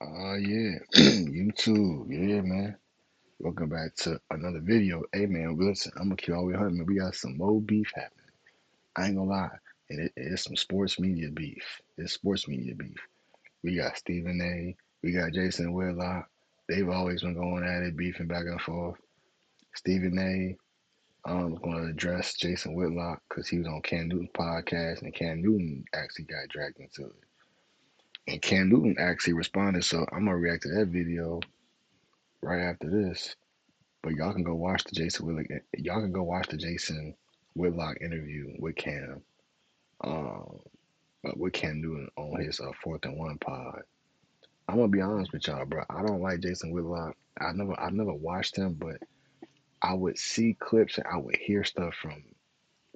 Yeah, YouTube, yeah, man. Welcome back to another video. Hey, man, listen, I'm gonna keep all the way 100, man. We got some more beef happening. I ain't gonna lie, and it's some sports media beef. It's sports media beef. We got Stephen A. We got Jason Whitlock. They've always been going at it, beefing back and forth. Stephen A. Was going to address Jason Whitlock because he was on Cam Newton's podcast, and Cam Newton actually got dragged into it. And Cam Newton actually responded, so I'm gonna react to that video right after this. But y'all can go watch the Jason Whitlock. Y'all can go watch the Jason Whitlock interview um, with Cam Newton on his 4th and 1 pod. I'm gonna be honest with y'all, bro. I don't like Jason Whitlock. I never watched him, but I would see clips and I would hear stuff from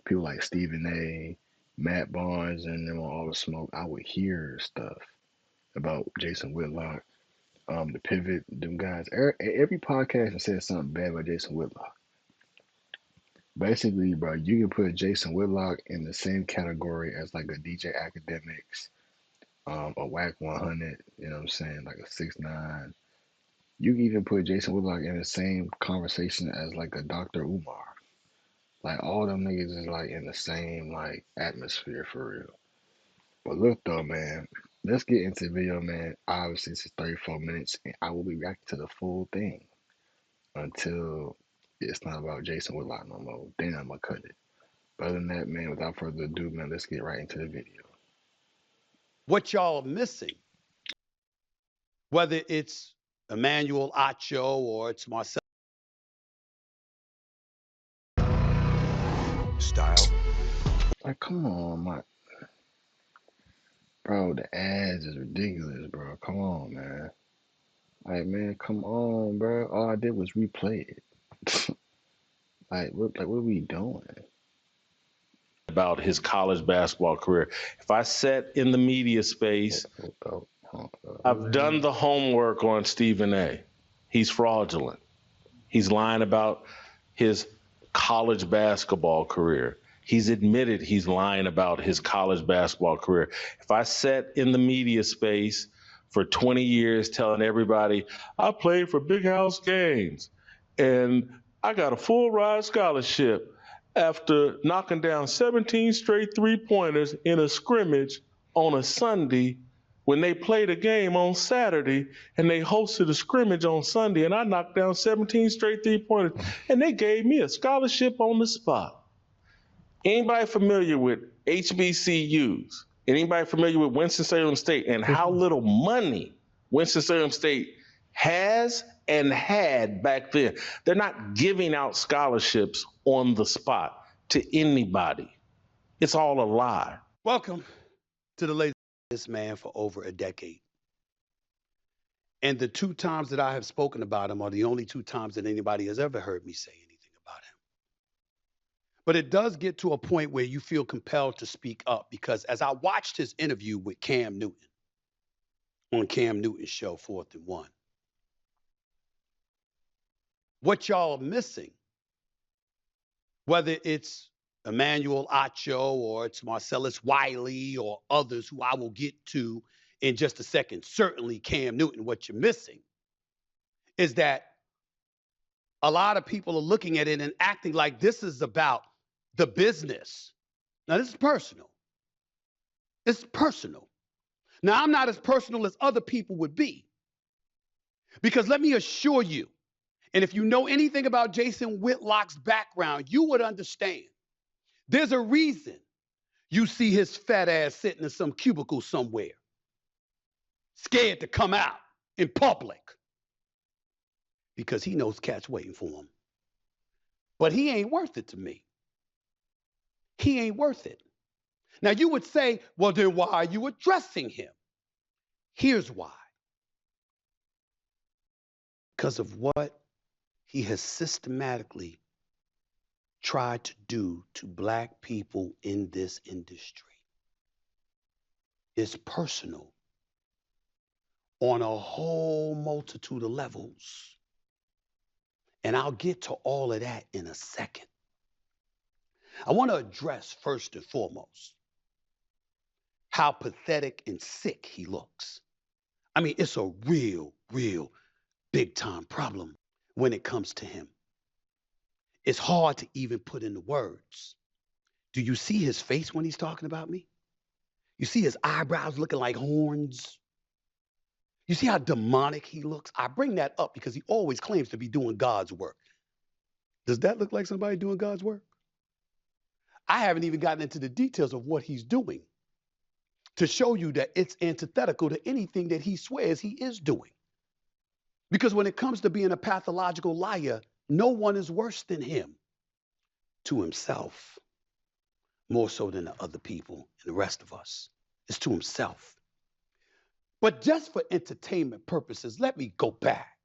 people like Stephen A, Matt Barnes, and them on All the Smoke. I would hear stuff about Jason Whitlock, the Pivot, them guys. Every podcast has said something bad about Jason Whitlock. Basically, bro, you can put Jason Whitlock in the same category as like a DJ Academics, a Whack 100, you know what I'm saying, like a 6ix9ine. You can even put Jason Whitlock in the same conversation as like a Dr. Umar. Like all them niggas is like in the same like atmosphere for real. But look though, man, let's get into the video, man. Obviously, it's 34 minutes, and I will be reacting to the full thing until it's not about Jason Whitlock no more. Then I'm gonna cut it. But other than that, man, without further ado, man, let's get right into the video. What y'all are missing, whether it's Emmanuel Acho or it's Marcel. Style. Like, come on, my bro, the ads is ridiculous, bro. Come on, man. Like, man, come on, bro. All I did was replay it. Like, what are we doing? About his college basketball career. If I sat in the media space, I've done the homework on Stephen A. He's fraudulent. He's lying about his college basketball career. He's admitted he's lying about his college basketball career. If I sat in the media space for 20 years telling everybody, I played for Big House Gaines and I got a full ride scholarship after knocking down 17 straight three-pointers in a scrimmage on a Sunday when they played a game on Saturday and they hosted a scrimmage on Sunday and I knocked down 17 straight three-pointers and they gave me a scholarship on the spot. Anybody familiar with HBCUs? Anybody familiar with Winston-Salem State and how little money Winston-Salem State has and had back then? They're not giving out scholarships on the spot to anybody. It's all a lie. Welcome to the latest man for over a decade. And the 2 times that I have spoken about him are the only 2 times that anybody has ever heard me say anything about him. But it does get to a point where you feel compelled to speak up because as I watched his interview with Cam Newton on Cam Newton's show, 4th and 1, what y'all are missing, whether it's Emmanuel Acho or it's Marcellus Wiley or others who I will get to in just a second, certainly Cam Newton, what you're missing is that a lot of people are looking at it and acting like this is about the business. Now, this is personal. It's personal. Now, I'm not as personal as other people would be because let me assure you, and if you know anything about Jason Whitlock's background, you would understand. There's a reason you see his fat ass sitting in some cubicle somewhere, scared to come out in public because he knows cats waiting for him. But he ain't worth it to me. He ain't worth it. Now, you would say, well, then why are you addressing him? Here's why. Because of what he has systematically tried to do to Black people in this industry. It's personal on a whole multitude of levels. And I'll get to all of that in a second. I want to address first and foremost how pathetic and sick he looks. I mean, it's a real, real big time problem when it comes to him. It's hard to even put into words. Do you see his face when he's talking about me? You see his eyebrows looking like horns? You see how demonic he looks? I bring that up because he always claims to be doing God's work. Does that look like somebody doing God's work? I haven't even gotten into the details of what he's doing to show you that it's antithetical to anything that he swears he is doing. Because when it comes to being a pathological liar, no one is worse than him to himself, more so than the other people and the rest of us. It's to himself. But just for entertainment purposes, let me go back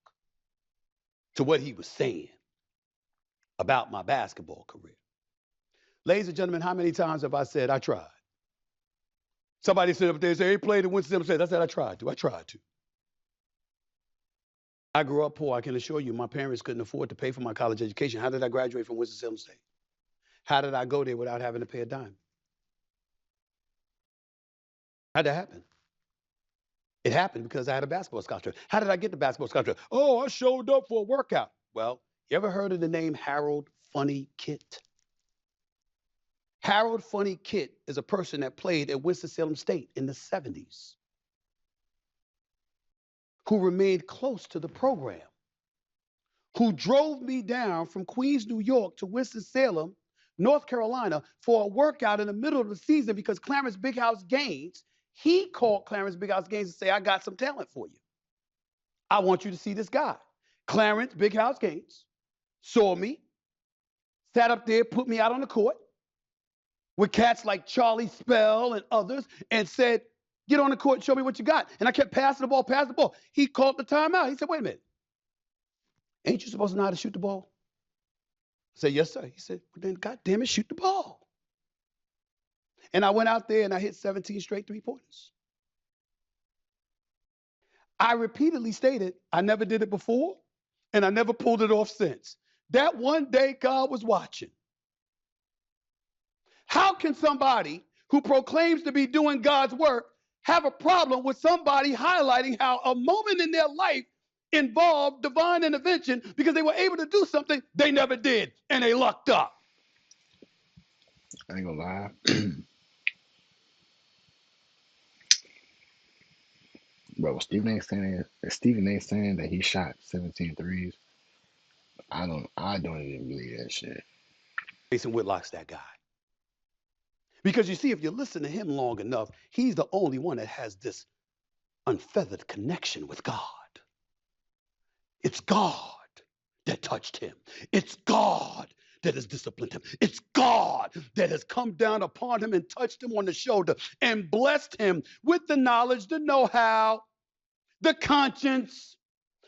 to what he was saying about my basketball career. Ladies and gentlemen, how many times have I said I tried? Somebody stood up there and said, "He played in Winston-Salem State." I said, I tried to. I grew up poor. I can assure you my parents couldn't afford to pay for my college education. How did I graduate from Winston-Salem State? How did I go there without having to pay a dime? How'd that happen? It happened because I had a basketball scholarship. How did I get the basketball scholarship? Oh, I showed up for a workout. Well, you ever heard of the name Harold Funny Kit? Harold Funny Kit is a person that played at Winston-Salem State in the 70s, who remained close to the program, who drove me down from Queens, New York to Winston-Salem, North Carolina for a workout in the middle of the season because Clarence Big House Gaines, he called Clarence Big House Gaines and say, "I got some talent for you. I want you to see this guy." Clarence Big House Gaines saw me, sat up there, put me out on the court with cats like Charlie Spell and others, and said, "Get on the court and show me what you got." And I kept passing the ball. He called the timeout. He said, "Wait a minute. Ain't you supposed to know how to shoot the ball?" I said, "Yes, sir." He said, "Well, then, God damn it, shoot the ball." And I went out there and I hit 17 straight three-pointers. I repeatedly stated I never did it before and I never pulled it off since. That one day God was watching. How can somebody who proclaims to be doing God's work have a problem with somebody highlighting how a moment in their life involved divine intervention because they were able to do something they never did and they lucked up? I ain't gonna lie. Bro, Stephen A saying that he shot 17 threes. I don't even believe that shit. Jason Whitlock's that guy. Because you see, if you listen to him long enough, he's the only one that has this unfeathered connection with God. It's God that touched him. It's God that has disciplined him. It's God that has come down upon him and touched him on the shoulder and blessed him with the knowledge, the know-how, the conscience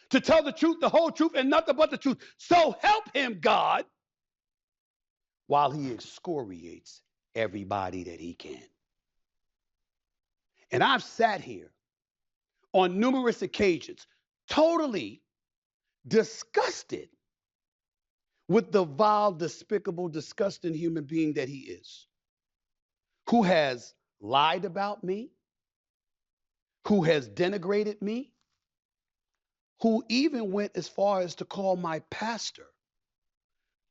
to tell the truth, the whole truth, and nothing but the truth. So help him, God, while he excoriates everybody that he can. And I've sat here on numerous occasions, totally disgusted with the vile, despicable, disgusting human being that he is, who has lied about me, who has denigrated me, who even went as far as to call my pastor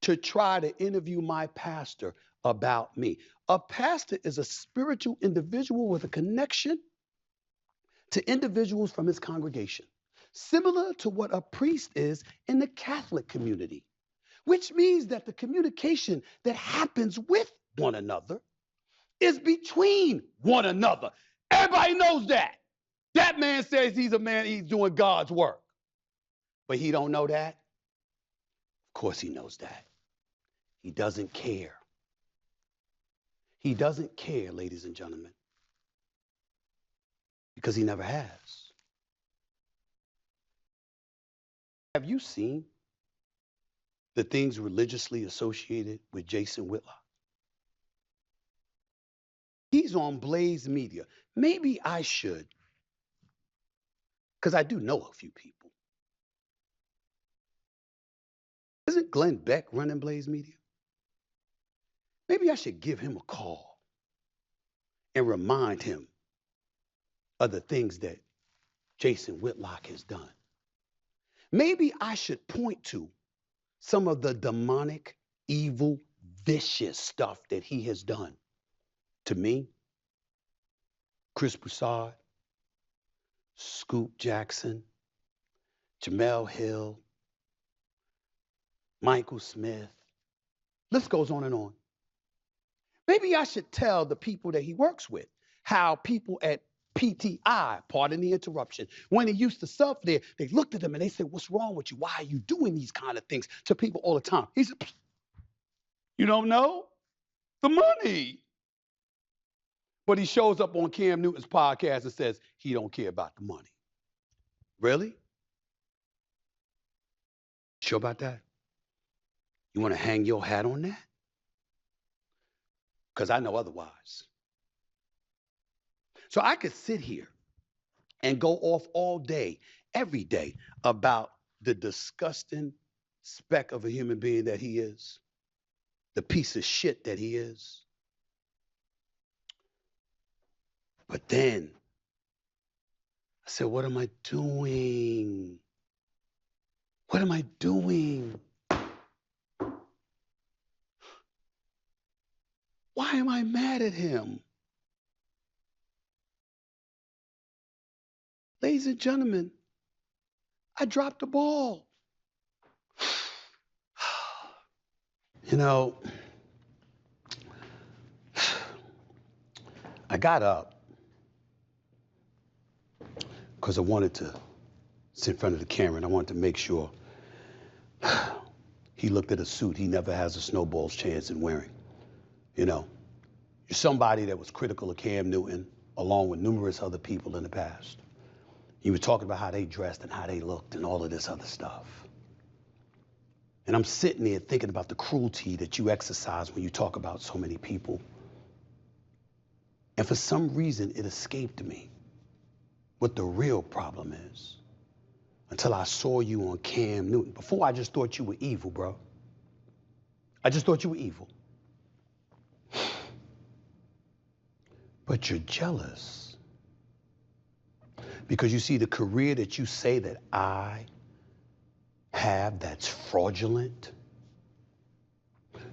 to try to interview my pastor about me. A pastor is a spiritual individual with a connection to individuals from his congregation, similar to what a priest is in the Catholic community, which means that the communication that happens with one another is between one another. Everybody knows that. That man says he's a man, he's doing God's work. But he don't know that? Of course he knows that. He doesn't care. He doesn't care, ladies and gentlemen, because he never has. Have you seen the things religiously associated with Jason Whitlock? He's on Blaze Media. Maybe I should, because I do know a few people. Isn't Glenn Beck running Blaze Media? Maybe I should give him a call and remind him of the things that Jason Whitlock has done. Maybe I should point to some of the demonic, evil, vicious stuff that he has done to me, Chris Broussard, Scoop Jackson, Jamel Hill, Michael Smith. List goes on and on. Maybe I should tell the people that he works with how people at PTI, pardon the interruption, when he used to sub there, they looked at him and they said, "What's wrong with you? Why are you doing these kind of things to people all the time?" He said, "You don't know? The money." But he shows up on Cam Newton's podcast and says he don't care about the money. Really? Sure about that? You want to hang your hat on that? Because I know otherwise. So I could sit here and go off all day, every day, about the disgusting speck of a human being that he is, the piece of shit that he is. But then I said, what am I doing? What am I doing? Why am I mad at him? Ladies and gentlemen, I dropped the ball. You know, I got up because I wanted to sit in front of the camera and I wanted to make sure he looked at a suit he never has a snowball's chance in wearing. You know, you're somebody that was critical of Cam Newton along with numerous other people in the past. You were talking about how they dressed and how they looked and all of this other stuff. And I'm sitting there thinking about the cruelty that you exercise when you talk about so many people. And for some reason, it escaped me what the real problem is until I saw you on Cam Newton. Before, I just thought you were evil, bro. I just thought you were evil. But you're jealous. Because you see, the career that you say that I have that's fraudulent,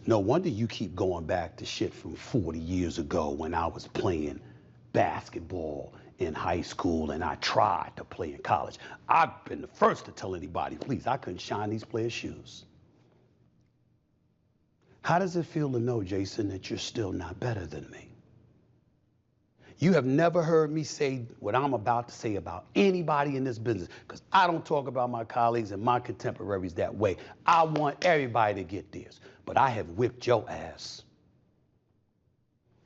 no wonder you keep going back to shit from 40 years ago when I was playing basketball in high school and I tried to play in college. I've been the first to tell anybody, please, I couldn't shine these players' shoes. How does it feel to know, Jason, that you're still not better than me? You have never heard me say what I'm about to say about anybody in this business, because I don't talk about my colleagues and my contemporaries that way. I want everybody to get theirs, but I have whipped your ass.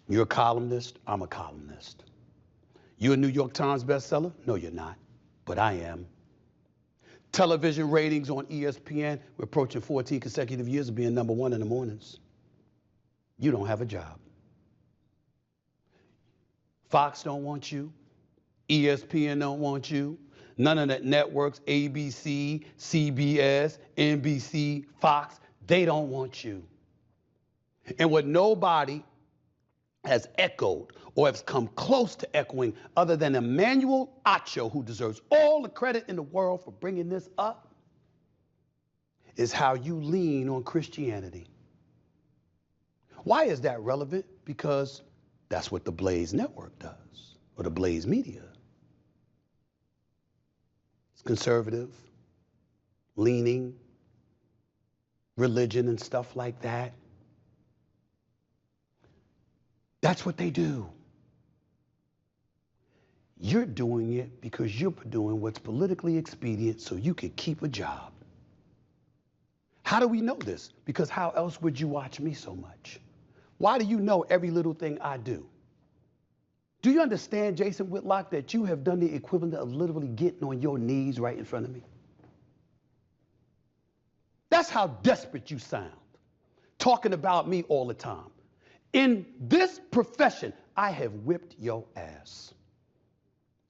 You're a columnist, I'm a columnist. You're a New York Times bestseller? No, you're not, but I am. Television ratings on ESPN, we're approaching 14 consecutive years of being #1 in the mornings. You don't have a job. Fox don't want you. ESPN don't want you. None of that networks, ABC, CBS, NBC, Fox, they don't want you. And what nobody has echoed or has come close to echoing other than Emmanuel Acho, who deserves all the credit in the world for bringing this up, is how you lean on Christianity. Why is that relevant? Because that's what the Blaze Network does, or the Blaze Media. It's conservative, leaning, religion and stuff like that. That's what they do. You're doing it because you're doing what's politically expedient so you can keep a job. How do we know this? Because how else would you watch me so much? Why do you know every little thing I do? Do you understand, Jason Whitlock, that you have done the equivalent of literally getting on your knees right in front of me? That's how desperate you sound, talking about me all the time. In this profession, I have whipped your ass.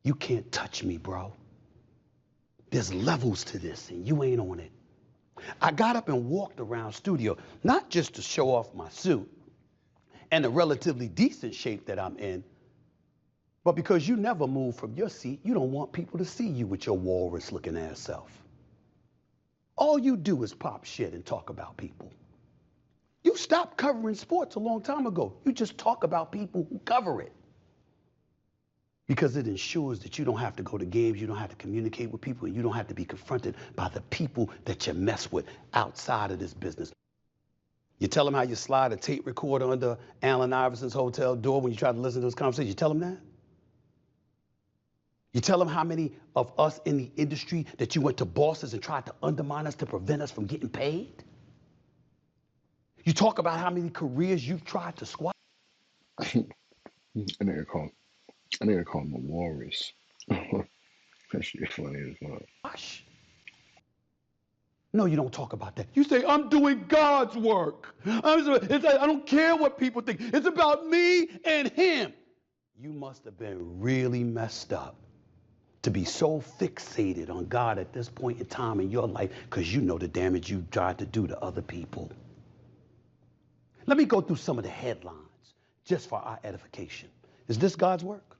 You can't touch me, bro. There's levels to this, and you ain't on it. I got up and walked around studio, not just to show off my suit and the relatively decent shape that I'm in, But because you never move from your seat, you don't want people to see you with your walrus-looking ass self. All you do is pop shit and talk about people. You stopped covering sports a long time ago. You just talk about people who cover it. Because it ensures that you don't have to go to games, you don't have to communicate with people, and you don't have to be confronted by the people that you mess with outside of this business. You tell them how you slide a tape recorder under Allen Iverson's hotel door when you try to listen to those conversations. You tell them that? You tell them how many of us in the industry that you went to bosses and tried to undermine us to prevent us from getting paid? You talk about how many careers you've tried to squash. I need to call him a walrus. That shit funny as fuck. No, you don't talk about that. You say, I'm doing God's work. I don't care what people think. It's about me and him. You must have been really messed up to be so fixated on God at this point in time in your life because you know the damage you tried to do to other people. Let me go through some of the headlines just for our edification. Is this God's work?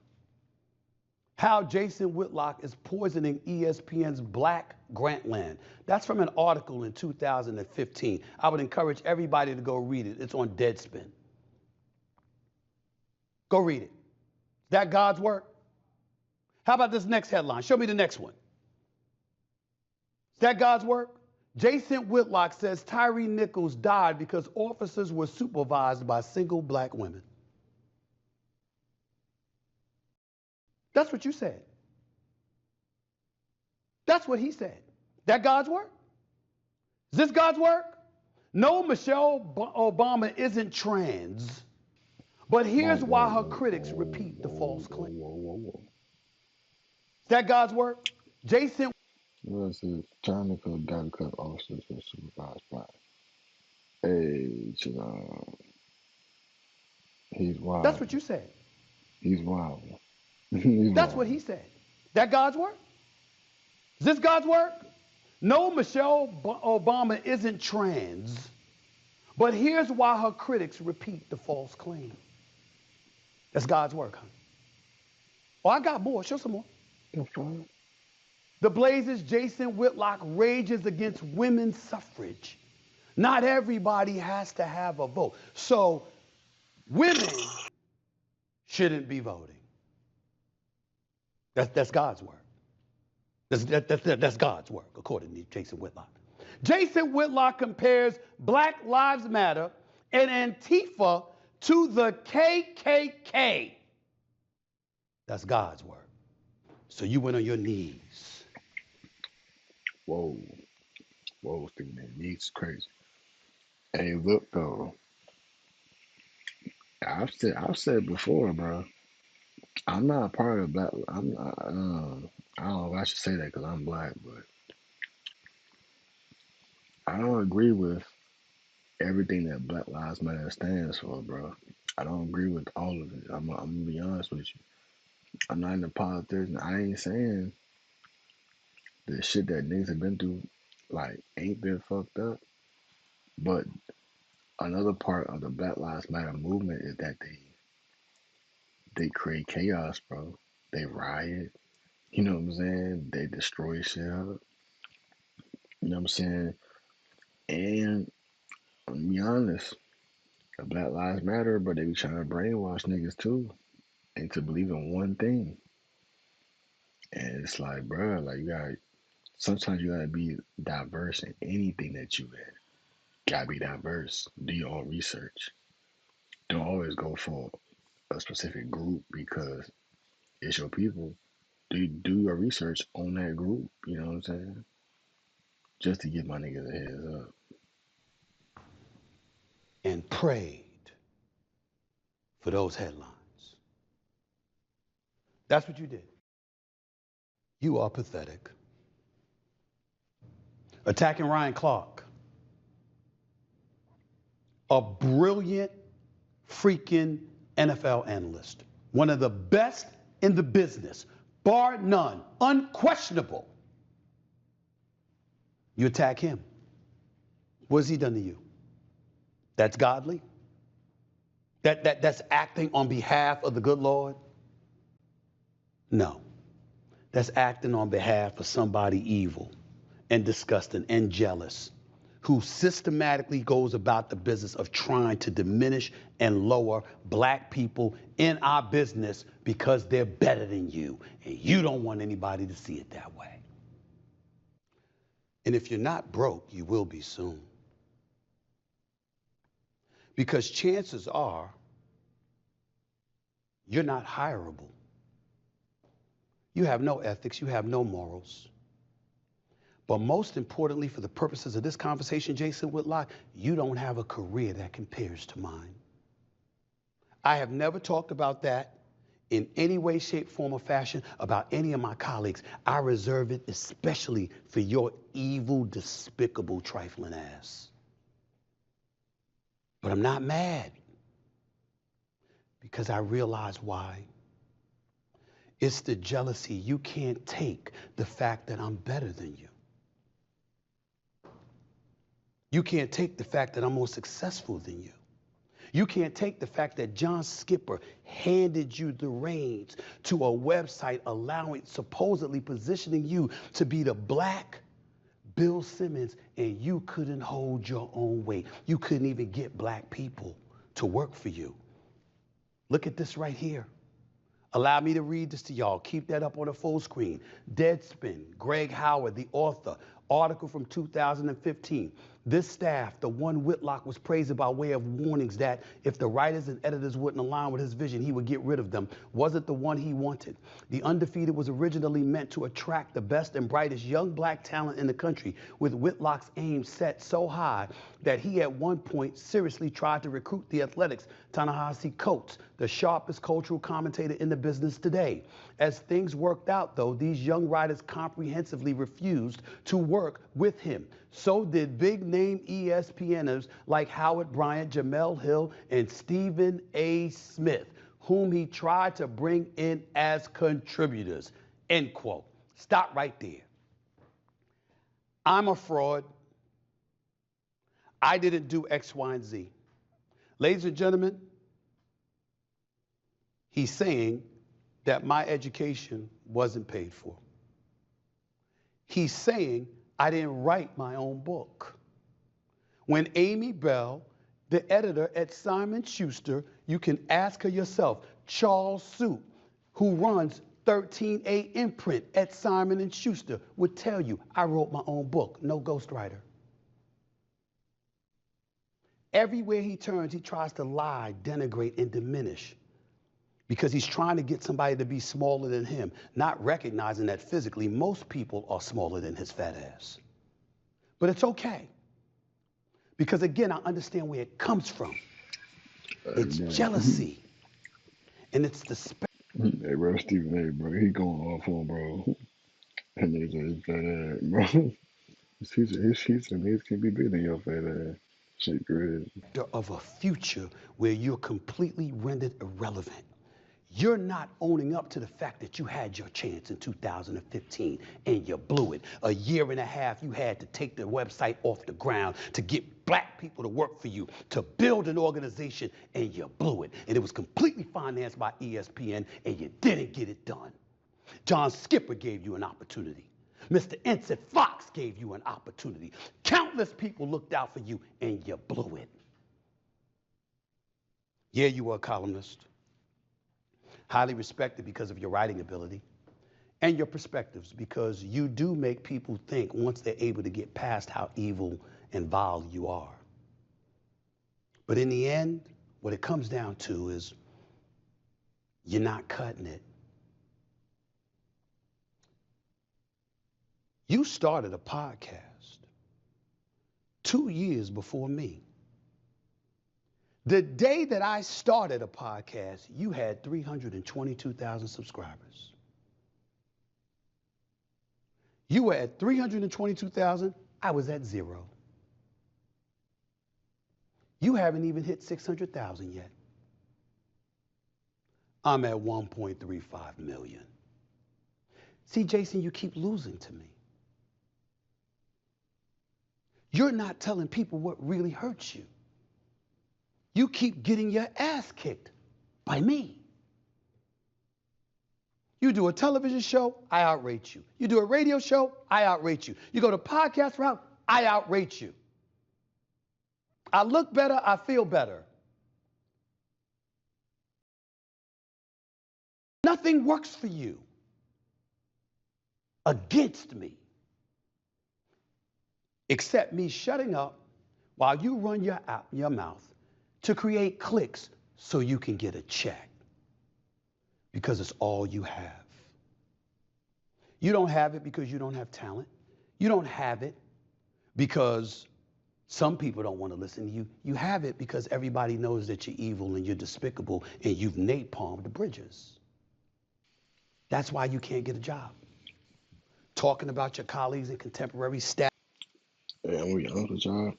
How Jason Whitlock is poisoning ESPN's Black Grantland. That's from an article in 2015. I would encourage everybody to go read it. It's on Deadspin. Go read it. Is that God's work? How about this next headline? Show me the next one. Is that God's work? Jason Whitlock says Tyre Nichols died because officers were supervised by single black women. That's what you said. That's what he said. That God's work? Is this God's work? No, Michelle Obama isn't trans, but here's why her critics repeat the false claim. Is that God's work? Jason. Well, says Tyre Nichols died because officers were supervised by. Hey, he's wild. That's what you said. He's wild. That's what he said. That God's work? Is this God's work? No, Michelle Obama isn't trans, but here's why her critics repeat the false claim. That's God's work, huh? Oh, I got more. Show some more. The Blazers' Jason Whitlock rages against women's suffrage. Not everybody has to have a vote. So women shouldn't be voting. That's God's work. That's God's work, according to Jason Whitlock. Jason Whitlock compares Black Lives Matter and Antifa to the KKK. That's God's work. So you went on your knees. Whoa, Stephen, that knees crazy. Hey, look though, I've said before, bro. I'm not a part of black. I'm not. I don't know if I should say that because I'm black, but I don't agree with everything that Black Lives Matter stands for, bro. I don't agree with all of it. I'm gonna be honest with you. I'm not into politics. And I ain't saying the shit that niggas have been through, like, ain't been fucked up. But another part of the Black Lives Matter movement is that they create chaos, bro. They riot. You know what I'm saying? They destroy shit up. You know what I'm saying? And I'm gonna be honest, the Black Lives Matter, but they be trying to brainwash niggas too into believing one thing. And it's like, bro, like sometimes you gotta be diverse in anything that you in. Gotta be diverse. Do your own research. Don't always go for a specific group because it's your people. Do your research on that group. You know what I'm saying? Just to give my niggas a heads up. And prayed for those headlines. That's what you did. You are pathetic. Attacking Ryan Clark. A brilliant freaking NFL analyst. One of the best in the business, bar none, unquestionable. You attack him. What has he done to you? That's godly? That's acting on behalf of the good Lord? No, that's acting on behalf of somebody evil and disgusting and jealous who systematically goes about the business of trying to diminish and lower black people in our business because they're better than you, and you don't want anybody to see it that way. And if you're not broke, you will be soon. Because chances are you're not hireable. You have no ethics, you have no morals. But most importantly, for the purposes of this conversation, Jason Whitlock, you don't have a career that compares to mine. I have never talked about that in any way, shape, form, or fashion about any of my colleagues. I reserve it especially for your evil, despicable, trifling ass. But I'm not mad because I realize why. It's the jealousy. You can't take the fact that I'm better than you. You can't take the fact that I'm more successful than you. You can't take the fact that John Skipper handed you the reins to a website supposedly positioning you to be the black Bill Simmons, and you couldn't hold your own weight. You couldn't even get black people to work for you. Look at this right here. Allow me to read this to y'all. Keep that up on the full screen. Deadspin, Greg Howard, the author, article from 2015. This staff, the one Whitlock was praised by way of warnings that if the writers and editors wouldn't align with his vision, he would get rid of them, wasn't the one he wanted. The Undefeated was originally meant to attract the best and brightest young black talent in the country, with Whitlock's aim set so high that he at one point seriously tried to recruit the Athletics' Ta-Nehisi Coates, the sharpest cultural commentator in the business today. As things worked out, though, these young writers comprehensively refused to work with him. So did big-name ESPNers like Howard Bryant, Jamel Hill, and Stephen A. Smith, whom he tried to bring in as contributors. End quote. Stop right there. I'm a fraud. I didn't do X, Y, and Z. Ladies and gentlemen, he's saying that my education wasn't paid for. He's saying I didn't write my own book. When Amy Bell, the editor at Simon Schuster, you can ask her yourself, Charles Suit, who runs 13A imprint at Simon & Schuster, would tell you I wrote my own book, no ghostwriter. Everywhere he turns, he tries to lie, denigrate, and diminish because he's trying to get somebody to be smaller than him, not recognizing that physically most people are smaller than his fat ass. But it's okay. Because again, I understand where it comes from. It's jealousy. And it's the Hey, bro, Stephen A, bro, he going off on, bro. And they say his fat ass, bro. His sheets and his can be bigger than your fat ass. Shit crazy. of a future where you're completely rendered irrelevant. You're not owning up to the fact that you had your chance in 2015 and you blew it. A year and a half you had to take the website off the ground to get black people to work for you, to build an organization, and you blew it. And it was completely financed by ESPN and you didn't get it done. John Skipper gave you an opportunity. Mr. Ensign Fox gave you an opportunity. Countless people looked out for you and you blew it. Yeah, you were a columnist. Highly respected because of your writing ability and your perspectives, because you do make people think once they're able to get past how evil and vile you are. But in the end, what it comes down to is you're not cutting it. You started a podcast 2 years before me. The day that I started a podcast, you had 322,000 subscribers. You were at 322,000, I was at 0. You haven't even hit 600,000 yet. I'm at 1.35 million. See, Jason, you keep losing to me. You're not telling people what really hurts you. You keep getting your ass kicked by me. You do a television show, I outrate you. You do a radio show, I outrate you. You go to podcast route, I outrate you. I look better, I feel better. Nothing works for you against me except me shutting up while you run your mouth to create clicks so you can get a check, because it's all you have. You don't have it because you don't have talent. You don't have it because some people don't want to listen to you. You have it because everybody knows that you're evil and you're despicable and you've napalmed the bridges. That's why you can't get a job. Talking about your colleagues and contemporary staff. Hey, I'm gonna be honest with y'all.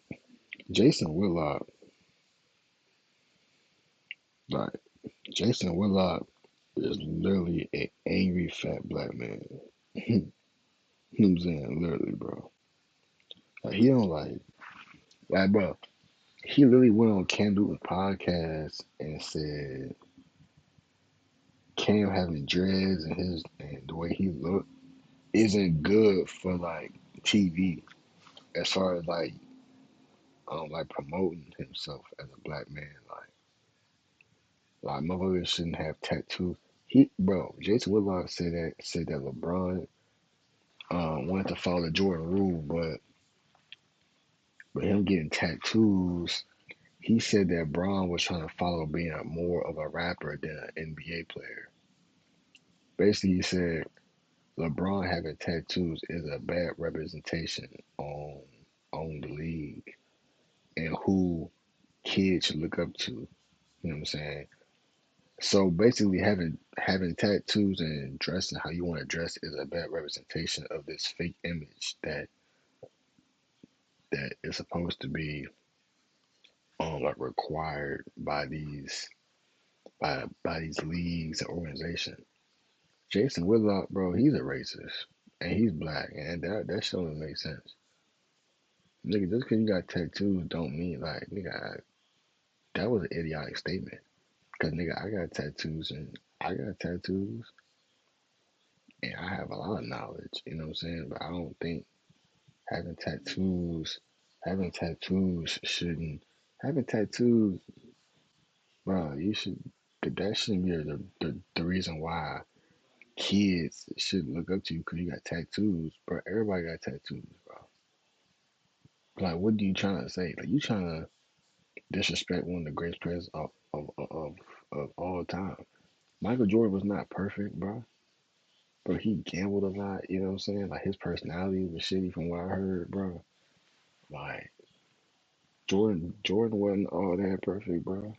Jason Whitlock, like Jason Whitlock, is literally an angry fat black man. You know what I'm saying? Literally, bro. Like he don't like, bro. He literally went on Cam Newton's podcast and said Cam having dreads and the way he looked isn't good for like TV as far as like promoting himself as a black man. Like motherfuckers shouldn't have tattoos. Jason Whitlock said that LeBron wanted to follow the Jordan rule, but him getting tattoos, he said that Bron was trying to follow being more of a rapper than an NBA player. Basically, he said LeBron having tattoos is a bad representation on the league and who kids should look up to. You know what I'm saying? So basically, having tattoos and dressing how you want to dress is a bad representation of this fake image that is supposed to be like required by these leagues and organizations. Jason Whitlock, bro, he's a racist and he's black, and that shit don't make sense. Nigga, just because you got tattoos don't mean like nigga. That was an idiotic statement. Cause nigga, I got tattoos and I have a lot of knowledge. You know what I'm saying? But I don't think having tattoos, having tattoos shouldn't having tattoos, bro. You should. That shouldn't be the reason why kids should look up to you because you got tattoos, bro. Everybody got tattoos, bro. Like, what are you trying to say? Like, you trying to disrespect one of the greatest players of all time. Michael Jordan was not perfect, bro. But he gambled a lot, you know what I'm saying? Like his personality was shitty from what I heard, bro. Like Jordan wasn't all that perfect, bro.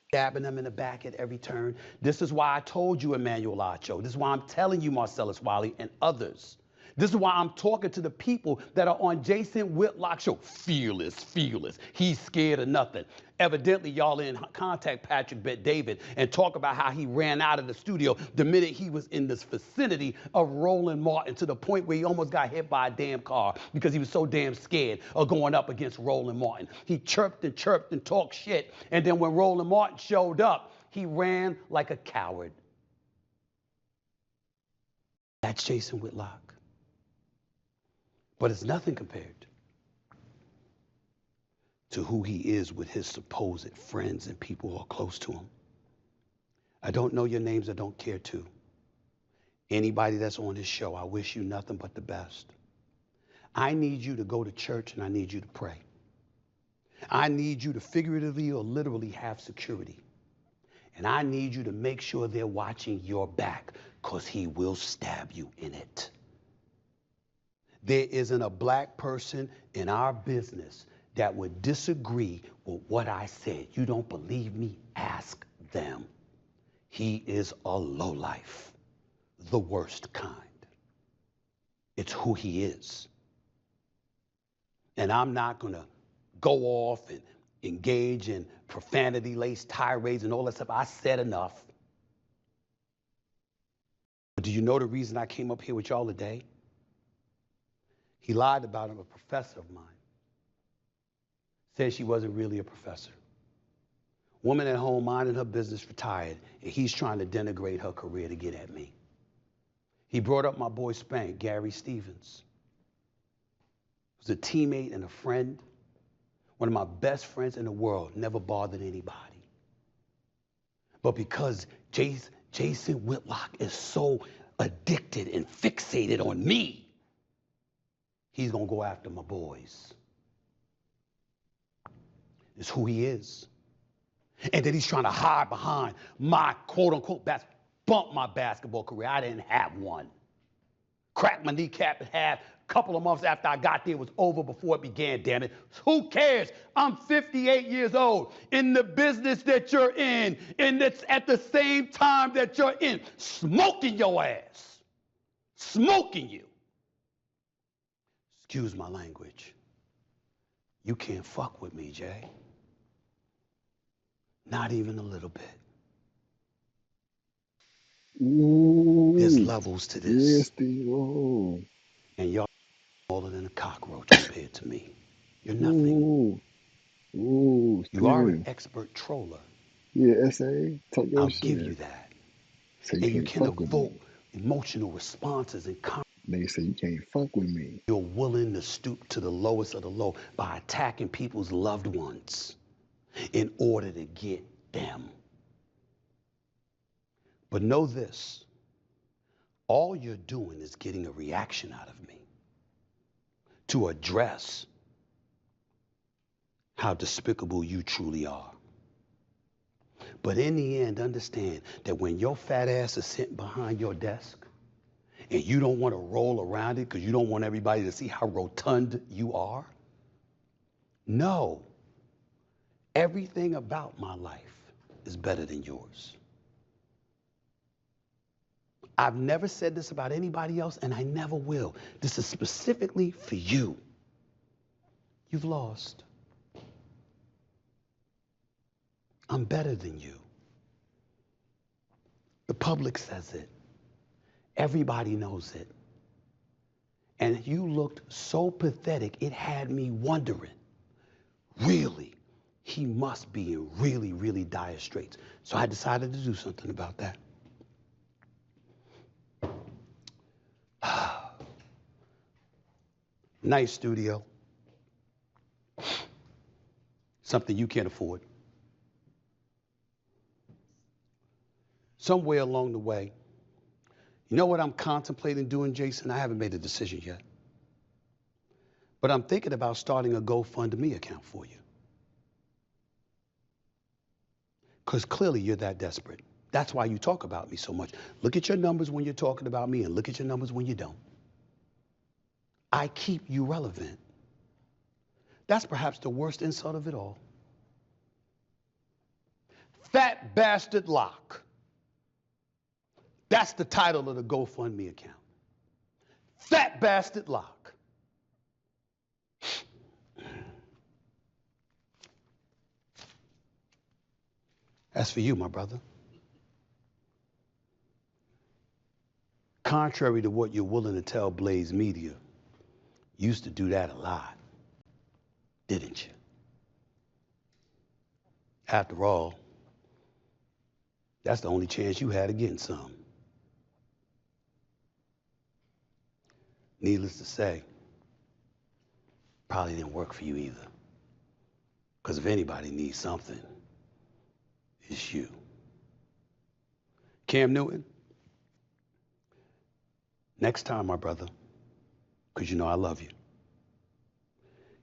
Stabbing them in the back at every turn. This is why I told you, Emmanuel Acho. This is why I'm telling you, Marcellus Wiley and others. This is why I'm talking to the people that are on Jason Whitlock's show. Fearless, fearless. He's scared of nothing. Evidently, y'all in contact Patrick Bet-David and talk about how he ran out of the studio the minute he was in this vicinity of Roland Martin, to the point where he almost got hit by a damn car because he was so damn scared of going up against Roland Martin. He chirped and talked shit, and then when Roland Martin showed up, he ran like a coward. That's Jason Whitlock. But it's nothing compared to who he is with his supposed friends and people who are close to him. I don't know your names, I don't care to. Anybody that's on this show, I wish you nothing but the best. I need you to go to church and I need you to pray. I need you to figuratively or literally have security. And I need you to make sure they're watching your back, because he will stab you in it. There isn't a black person in our business that would disagree with what I said. You don't believe me? Ask them. He is a lowlife, the worst kind. It's who he is. And I'm not going to go off and engage in profanity-laced tirades and all that stuff. I said enough. But do you know the reason I came up here with y'all today? He lied about him, a professor of mine. Said she wasn't really a professor. Woman at home minding her business, retired, and he's trying to denigrate her career to get at me. He brought up my boy Spank, Gary Stevens. He was a teammate and a friend, one of my best friends in the world, never bothered anybody. But because Jason Whitlock is so addicted and fixated on me, he's gonna go after my boys. It's who he is. And then he's trying to hide behind my quote-unquote bump my basketball career. I didn't have one. Cracked my kneecap in half. A couple of months after I got there, it was over before it began, damn it. Who cares? I'm 58 years old in the business that you're in, and it's at the same time that you're in, smoking your ass. Smoking you. Excuse my language. You can't fuck with me, Jay. Not even a little bit. Ooh. There's levels to this. Yes, Steve. Oh. And y'all smaller than a cockroach compared to me. You're nothing. Ooh, You are an Steven. expert troller. Yeah, SA. Talk your I'll shit. give you that. Say And you can't can fuck with evoke me. emotional responses and They say you can't fuck with me. you're willing to stoop to the lowest of the low by attacking people's loved ones in order to get them. But know this, all you're doing is getting a reaction out of me to address how despicable you truly are. But in the end, understand that when your fat ass is sitting behind your desk and you don't want to roll around it because you don't want everybody to see how rotund you are, no, everything about my life is better than yours. I've never said this about anybody else, and I never will. This is specifically for you. You've lost. I'm better than you. The public says it. Everybody knows it. And you looked so pathetic, it had me wondering, really, he must be in really, really dire straits. So I decided to do something about that. Nice studio. Something you can't afford. Somewhere along the way, you know what I'm contemplating doing, Jason? I haven't made a decision yet. But I'm thinking about starting a GoFundMe account for you. Because clearly you're that desperate. That's why you talk about me so much. Look at your numbers when you're talking about me and look at your numbers when you don't. I keep you relevant. That's perhaps the worst insult of it all. Fat Bastard Lock. That's the title of the GoFundMe account. Fat Bastard Lock. That's for you, my brother. Contrary to what you're willing to tell Blaze Media, you used to do that a lot, didn't you? After all, that's the only chance you had of getting some. Needless to say, probably didn't work for you either. Because if anybody needs something, it's you. Cam Newton, next time, my brother, because you know I love you,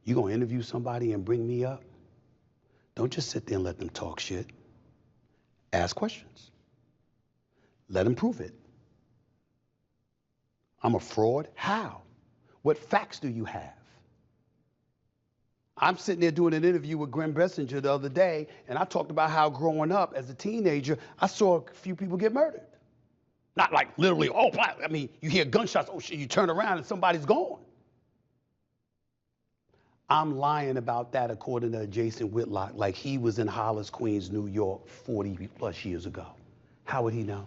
you gonna interview somebody and bring me up? Don't just sit there and let them talk shit. Ask questions. Let them prove it. I'm a fraud? How? What facts do you have? I'm sitting there doing an interview with Glenn Bessinger the other day, and I talked about how growing up as a teenager, I saw a few people get murdered. Not like literally, oh, I mean, you hear gunshots, oh shit, you turn around and somebody's gone. I'm lying about that according to Jason Whitlock, like he was in Hollis, Queens, New York 40 plus years ago. How would he know?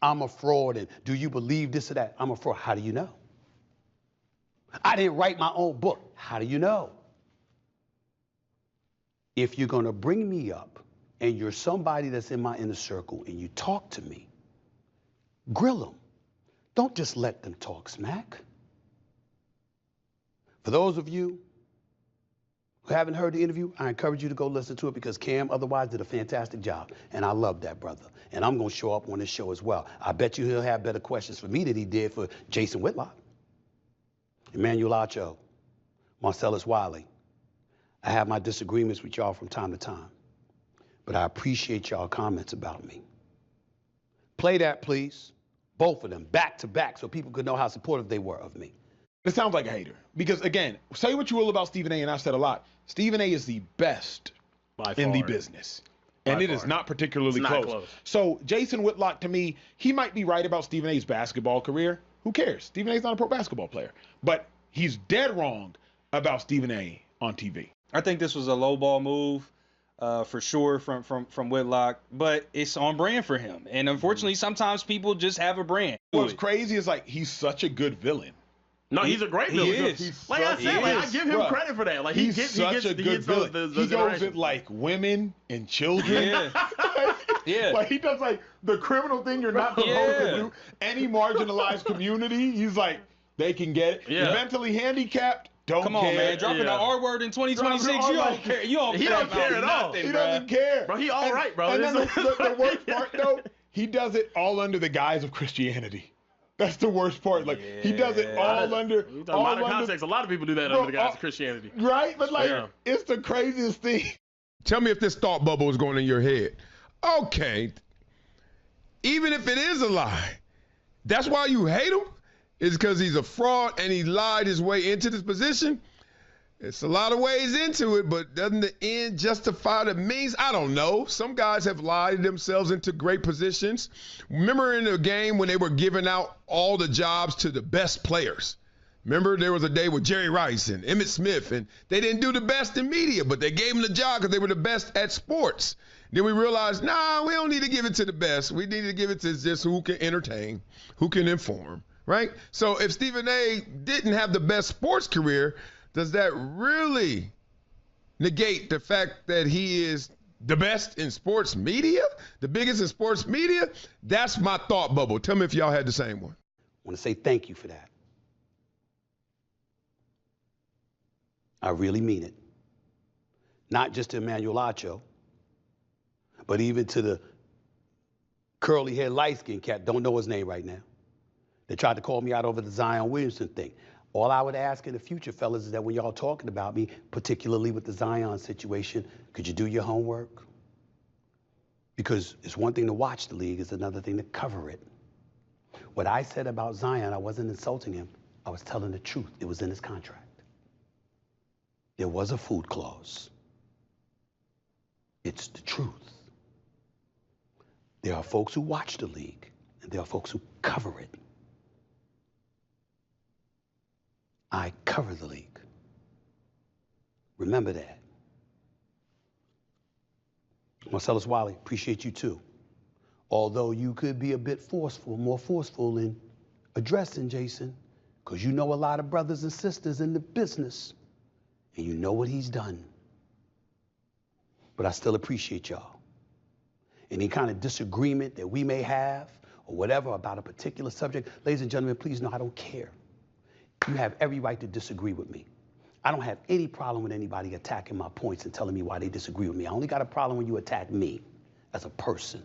I'm a fraud, and do you believe this or that? I'm a fraud. How do you know? I didn't write my own book. How do you know? If you're gonna bring me up and you're somebody that's in my inner circle and you talk to me, grill them. Don't just let them talk smack. For those of you who haven't heard the interview, I encourage you to go listen to it because Cam otherwise did a fantastic job. And I love that brother. And I'm going to show up on this show as well. I bet you he'll have better questions for me than he did for Jason Whitlock, Emmanuel Acho, Marcellus Wiley. I have my disagreements with y'all from time to time, but I appreciate y'all comments about me. Play that, please. Both of them, back to back, so people could know how supportive they were of me. It sounds like a hater. Because, again, say what you will about Stephen A., and I've said a lot. Stephen A. is the best in the business. And it is not particularly close. So Jason Whitlock, to me, he might be right about Stephen A.'s basketball career. Who cares? Stephen A.'s not a pro basketball player. But he's dead wrong about Stephen A. on TV. I think this was a low ball move. For sure from Whitlock, but it's on brand for him. And unfortunately, sometimes people just have a brand. What's crazy is like he's such a good villain. No, he's a great villain. Like I said, like, I give him credit for that. Like he's such a good villain. He goes at like women and children. Yeah. Like he does like the criminal thing you're not supposed to do. Any marginalized community, he's like, they can get it. Yeah. Mentally handicapped. Don't Come on, care. man. Dropping the R word in 2026. You don't care. You don't He care don't care at all. He doesn't care. Bro, he all right, bro. And then the worst part, though, he does it all under the guise of Christianity. That's the worst part. Like, he does it all under. Modern context, a lot of people do that under the guise of Christianity. Right? But, like, it's the craziest thing. Tell me if this thought bubble is going in your head. Okay. Even if it is a lie, that's why you hate him? Is because he's a fraud and he lied his way into this position? It's a lot of ways into it, but doesn't the end justify the means? I don't know. Some guys have lied themselves into great positions. Remember in the game when they were giving out all the jobs to the best players? Remember there was a day with Jerry Rice and Emmitt Smith, and they didn't do the best in media, but they gave them the job because they were the best at sports. Then we realized, nah, we don't need to give it to the best. We need to give it to just who can entertain, who can inform. Right? So if Stephen A. didn't have the best sports career, does that really negate the fact that he is the best in sports media? The biggest in sports media? That's my thought bubble. Tell me if y'all had the same one. I want to say thank you for that. I really mean it. Not just to Emmanuel Acho, but even to the curly-haired, light-skinned cat, don't know his name right now. They tried to call me out over the Zion Williamson thing. All I would ask in the future, fellas, is that when y'all talking about me, particularly with the Zion situation, could you do your homework? Because it's one thing to watch the league, it's another thing to cover it. What I said about Zion, I wasn't insulting him. I was telling the truth. It was in his contract. There was a food clause. It's the truth. There are folks who watch the league, and there are folks who cover it. I cover the league. Remember that. Marcellus Wiley, appreciate you too. Although you could be a bit forceful, more forceful in addressing Jason, because you know a lot of brothers and sisters in the business, and you know what he's done. But I still appreciate y'all. Any kind of disagreement that we may have, or whatever, about a particular subject, ladies and gentlemen, please know I don't care. You have every right to disagree with me. I don't have any problem with anybody attacking my points and telling me why they disagree with me. I only got a problem when you attack me as a person.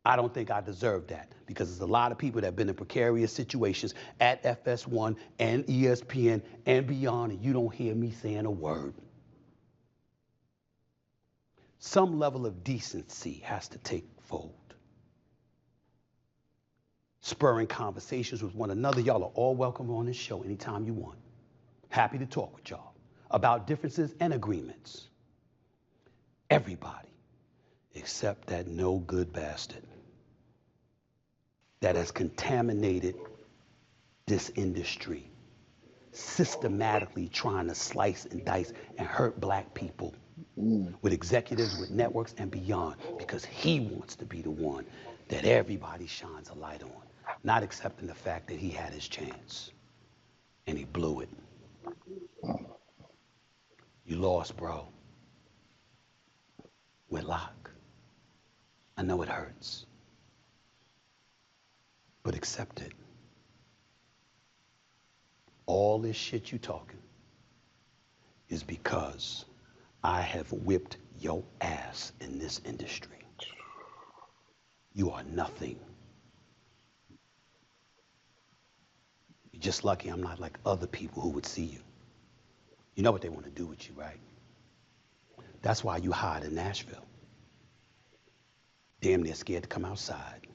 I don't think I deserve that because there's a lot of people that have been in precarious situations at FS1 and ESPN and beyond, and you don't hear me saying a word. Some level of decency has to take fold. Spurring conversations with one another. Y'all are all welcome on this show anytime you want. Happy to talk with y'all about differences and agreements. Everybody, except that no good bastard that has contaminated this industry, systematically trying to slice and dice and hurt black people with executives, with networks and beyond, because he wants to be the one that everybody shines a light on. Not accepting the fact that he had his chance and he blew it. You lost, bro. Whitlock. I know it hurts. but accept it. All this shit you talking is because I have whipped your ass in this industry. You are nothing. You're just lucky I'm not like other people who would see you. You know what they want to do with you, right? That's why you hide in Nashville. Damn near scared to come outside.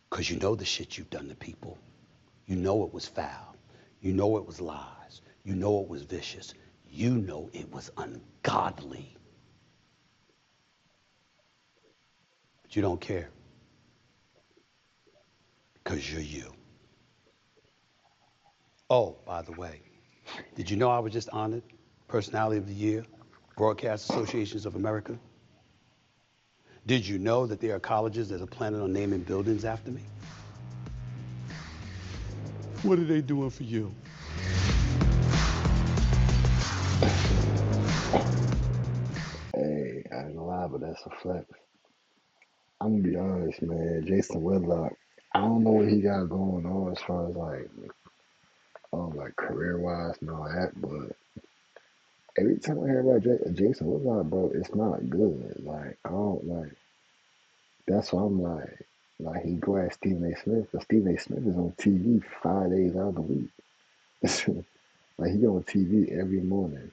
Because you know the shit you've done to people. You know it was foul. You know it was lies. You know it was vicious. You know it was ungodly. But you don't care. Because you're you. Oh, by the way, did you know I was just honored Personality of the Year, Broadcast Associations of America? Did you know that there are colleges that are planning on naming buildings after me? What are they doing for you? Hey, I ain't gonna lie, but that's a flex. I'm gonna be honest, man. Jason Whitlock, I don't know what he got going on as far as like career wise and all that, but every time I hear about Jason Whitlock, bro, it's not good. Like I don't like. That's why I'm like he go at Stephen A. Smith, but Stephen A. Smith is on TV 5 days out of the week. Like he on TV every morning,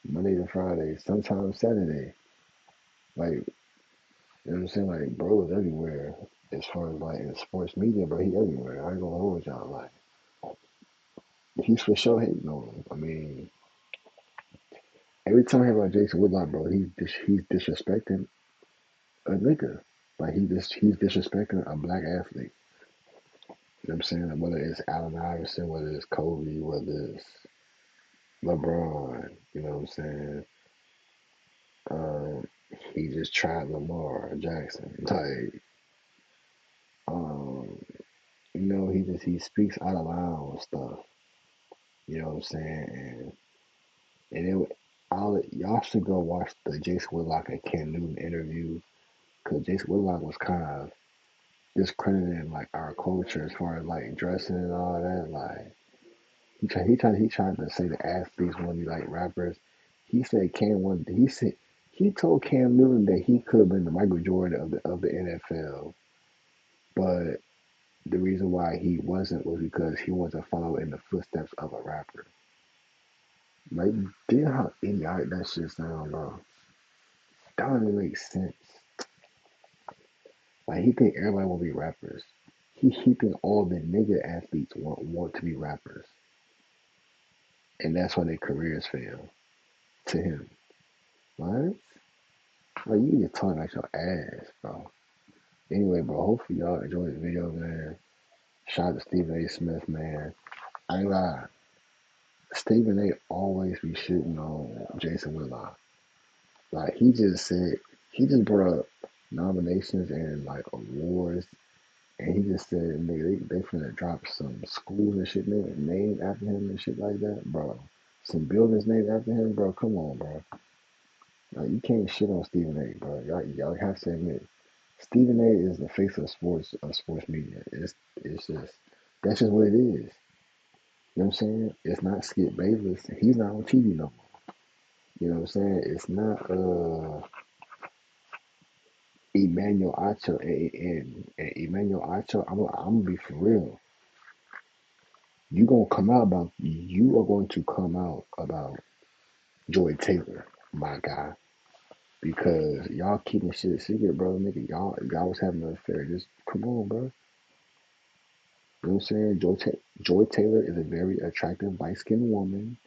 Monday to Friday, sometimes Saturday. Like you know what I'm saying? Like bro is everywhere as far as like in sports media, but he everywhere. I ain't gonna hold y'all. Like he's for sure hating on him. I mean, every time I hear about Jason Whitlock, bro, he's disrespecting a nigga. Like he's disrespecting a black athlete. You know what I'm saying? Like, whether it's Allen Iverson, whether it's Kobe, whether it's LeBron, you know what I'm saying? Um, he just tried Lamar Jackson. Like, um, he speaks out of line with stuff. You know what I'm saying? And y'all should go watch the Jason Whitlock and Cam Newton interview because Jason Whitlock was kind of discrediting like our culture as far as like dressing and all that. Like he tried to say the athletes want to be like rappers. He said he told Cam Newton that he could have been the Michael Jordan of the NFL, but the reason why he wasn't was because he wanted to follow in the footsteps of a rapper. Like, do you know how idiotic that shit sound, bro? That doesn't make sense. Like he think everybody will be rappers. He think all the nigga athletes want to be rappers, and that's why their careers fail to him. What? Like you just talking out your ass, bro. Anyway, bro, hopefully y'all enjoyed the video, man. Shout out to Stephen A. Smith, man. I ain't lie. Stephen A. always be shooting on Jason Whitlock. Like he just brought up nominations and like awards, and he just said, nigga, they finna drop some schools and shit named after him and shit like that, bro. Some buildings named after him, bro. Come on, bro. Like you can't shit on Stephen A, bro. Y'all have to admit, Stephen A is the face of sports media. It's just that's just what it is. You know what I'm saying? It's not Skip Bayless. He's not on TV no more. You know what I'm saying? It's not Emmanuel Acho and Emmanuel Acho. I'm gonna be for real. You are going to come out about Joy Taylor, my guy, because y'all keeping shit secret, bro. Nigga, y'all was having an affair. Just come on, bro. You know what I'm saying? Joy Taylor is a very attractive, light skinned woman.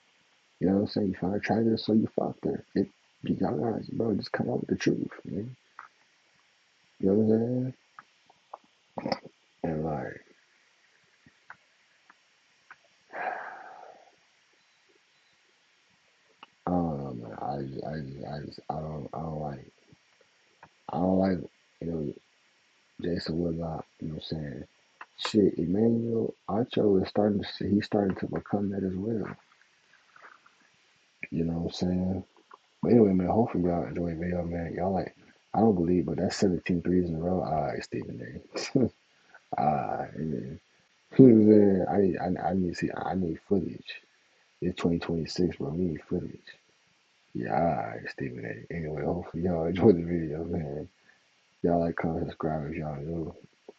You know what I'm saying? You find her attractive, so you fucked her. Y'all guys, bro, just come out with the truth, man. You know what I'm saying? And like, I don't know, man. I don't like, you know, Jason Whitlock. You know what I'm saying? Shit, Emmanuel Acho is he's starting to become that as well. You know what I'm saying? But anyway, man, hopefully y'all enjoy the video, man. Y'all like, I don't believe, but that's 17 threes in a row. All right, Stephen A. Yeah. You know what I'm saying? I need to see. I need footage. It's 2026, bro. We need footage. Yeah, all right, Stephen A. Anyway, hopefully y'all enjoy the video, man. Y'all like, comment, subscribe if y'all new.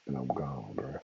And I'm gone, bro.